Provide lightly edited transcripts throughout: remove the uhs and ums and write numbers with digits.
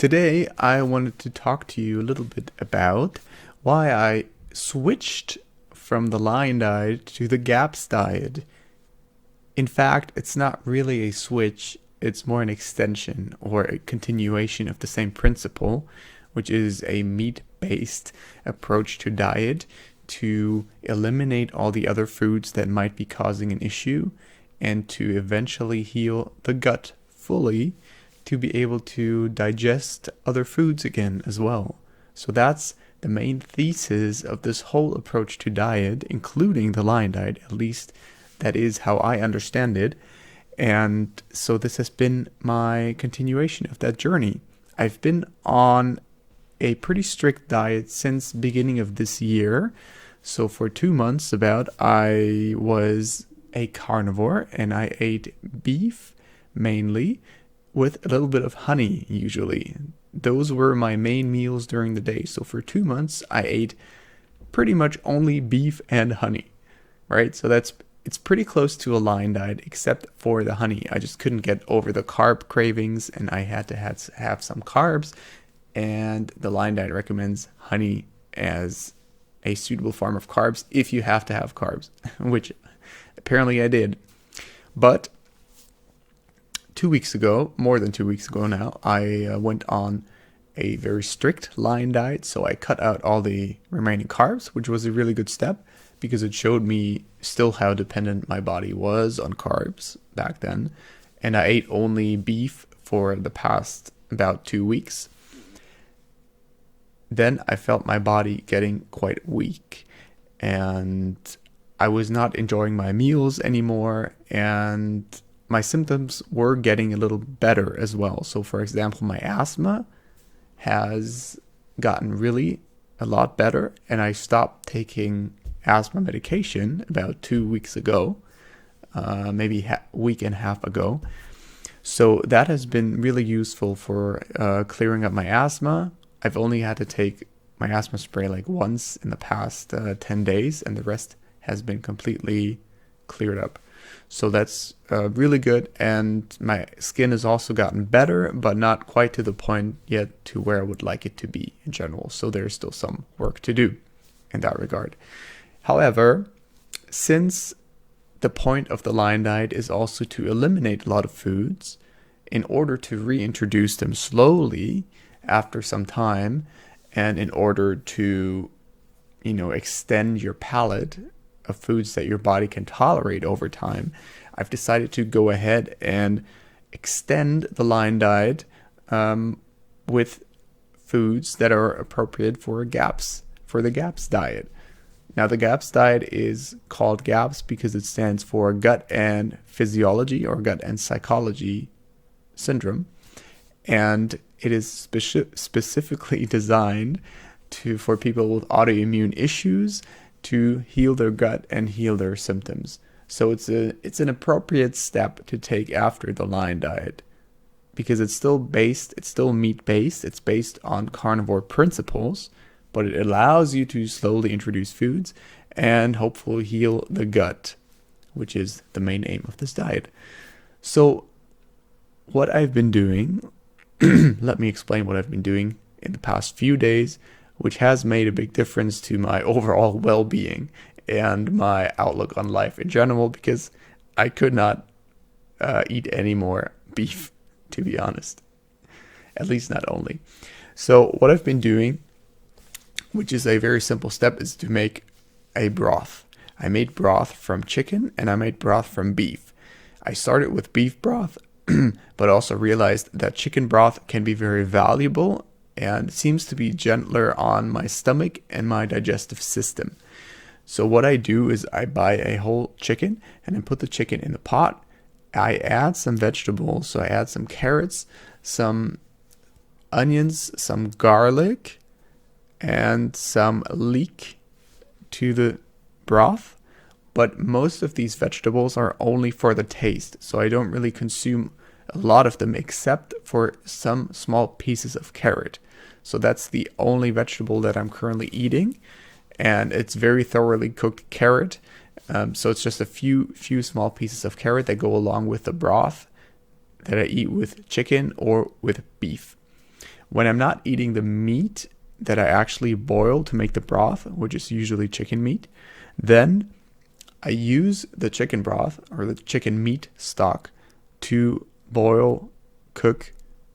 Today, I wanted to talk to you a little bit about why I switched from the Lion diet to the GAPS diet. In fact, it's not really a switch, it's more an extension or a continuation of the same principle, which is a meat-based approach to diet to eliminate all the other foods that might be causing an issue and to eventually heal the gut fully to be able to digest other foods again as well. So that's the main thesis of this whole approach to diet, including the Lion diet, at least that is how I understand it. And so this has been my continuation of that journey. I've been on a pretty strict diet since beginning of this year. So for 2 months about, I was a carnivore and I ate beef mainly with a little bit of honey usually. Those were my main meals during the day. So for 2 months, I ate pretty much only beef and honey, right? So it's pretty close to a Lion diet except for the honey. I just couldn't get over the carb cravings and I had to have some carbs. And the Lion diet recommends honey as a suitable form of carbs if you have to have carbs, which apparently I did. But 2 weeks ago, more than 2 weeks ago now, I went on a very strict Lion diet. So I cut out all the remaining carbs, which was a really good step because it showed me still how dependent my body was on carbs back then. And I ate only beef for the past about 2 weeks. Then I felt my body getting quite weak and I was not enjoying my meals anymore, and my symptoms were getting a little better as well. So for example, my asthma has gotten really a lot better, and I stopped taking asthma medication about 2 weeks ago, maybe a week and a half ago. So that has been really useful for clearing up my asthma. I've only had to take my asthma spray like once in the past 10 days, and the rest has been completely cleared up. So that's really good, and my skin has also gotten better, but not quite to the point yet to where I would like it to be in general. So there's still some work to do in that regard. However, since the point of the Lion diet is also to eliminate a lot of foods in order to reintroduce them slowly after some time, and in order to, extend your palate of foods that your body can tolerate over time, I've decided to go ahead and extend the Lion diet with foods that are appropriate for the GAPS diet. Now, the GAPS diet is called GAPS because it stands for Gut and Physiology or Gut and Psychology Syndrome, and it is specifically designed for people with autoimmune issues to heal their gut and heal their symptoms. So it's an appropriate step to take after the Lion diet because it's still meat-based, it's based on carnivore principles, but it allows you to slowly introduce foods and hopefully heal the gut, which is the main aim of this diet. So what I've been doing, let me explain what I've been doing in the past few days, which has made a big difference to my overall well-being and my outlook on life in general, because I could not eat any more beef, to be honest. At least not only. So what I've been doing, which is a very simple step, is to make a broth. I made broth from chicken and I made broth from beef. I started with beef broth, but also realized that chicken broth can be very valuable and seems to be gentler on my stomach and my digestive system. So what I do is I buy a whole chicken and I put the chicken in the pot. I add some vegetables, so I add some carrots, some onions, some garlic, and some leek to the broth. But most of these vegetables are only for the taste, so I don't really consume a lot of them except for some small pieces of carrot. So that's the only vegetable that I'm currently eating, and it's very thoroughly cooked carrot. So it's just a few small pieces of carrot that go along with the broth that I eat with chicken or with beef. When I'm not eating the meat that I actually boil to make the broth, which is usually chicken meat, then I use the chicken broth or the chicken meat stock to cook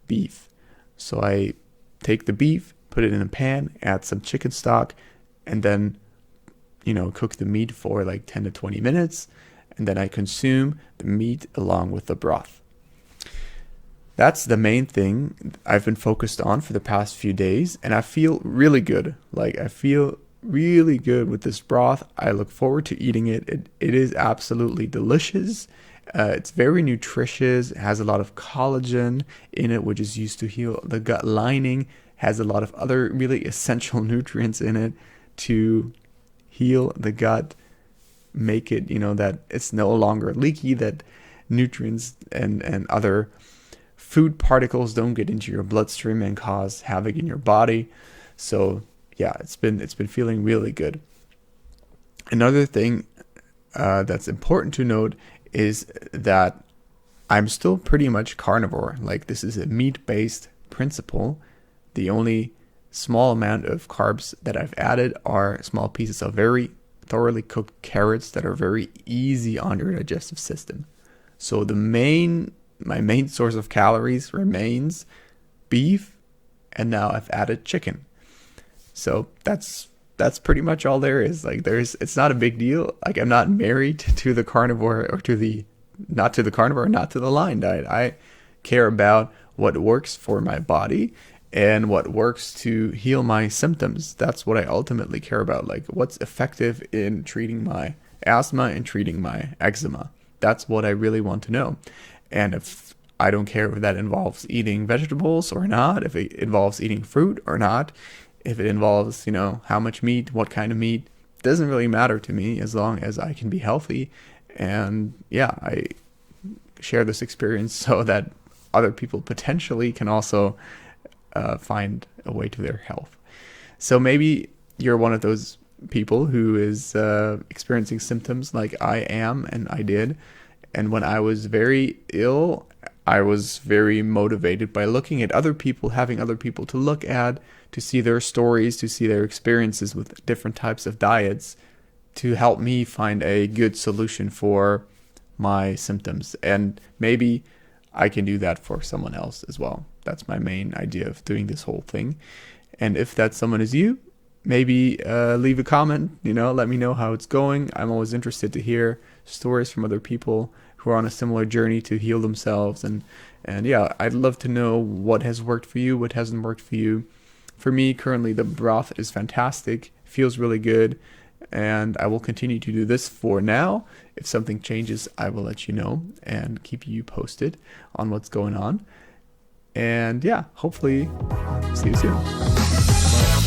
beef. So I take the beef, put it in a pan, add some chicken stock, and then, cook the meat for like 10 to 20 minutes. And then I consume the meat along with the broth. That's the main thing I've been focused on for the past few days. And I feel really good. I feel really good with this broth. I look forward to eating it. It is absolutely delicious. It's very nutritious. It has a lot of collagen in it, which is used to heal the gut lining. Has a lot of other really essential nutrients in it to heal the gut, make it, that it's no longer leaky, that nutrients and other food particles don't get into your bloodstream and cause havoc in your body. So yeah, it's been feeling really good. Another thing that's important to note is that I'm still pretty much carnivore. This is a meat-based principle. The only small amount of carbs that I've added are small pieces of very thoroughly cooked carrots that are very easy on your digestive system. So my main source of calories remains beef, and now I've added chicken. So that's pretty much all there is. It's not a big deal. I'm not married to the carnivore or not to the Lion diet. I care about what works for my body and what works to heal my symptoms. That's what I ultimately care about. What's effective in treating my asthma and treating my eczema. That's what I really want to know. And if I don't care if that involves eating vegetables or not, if it involves eating fruit or not, if it involves, how much meat, what kind of meat, doesn't really matter to me as long as I can be healthy. And yeah, I share this experience so that other people potentially can also find a way to their health. So maybe you're one of those people who is experiencing symptoms like I am and I did. And when I was very ill, I was very motivated by looking at other people, having other people to look at, to see their stories, to see their experiences with different types of diets, to help me find a good solution for my symptoms. And maybe I can do that for someone else as well. That's my main idea of doing this whole thing. And if that someone is you, maybe leave a comment, let me know how it's going. I'm always interested to hear stories from other people who are on a similar journey to heal themselves. And yeah, I'd love to know what has worked for you, what hasn't worked for you. For me, currently, the broth is fantastic, feels really good, and I will continue to do this for now. If something changes, I will let you know and keep you posted on what's going on. And yeah, hopefully, see you soon. Bye.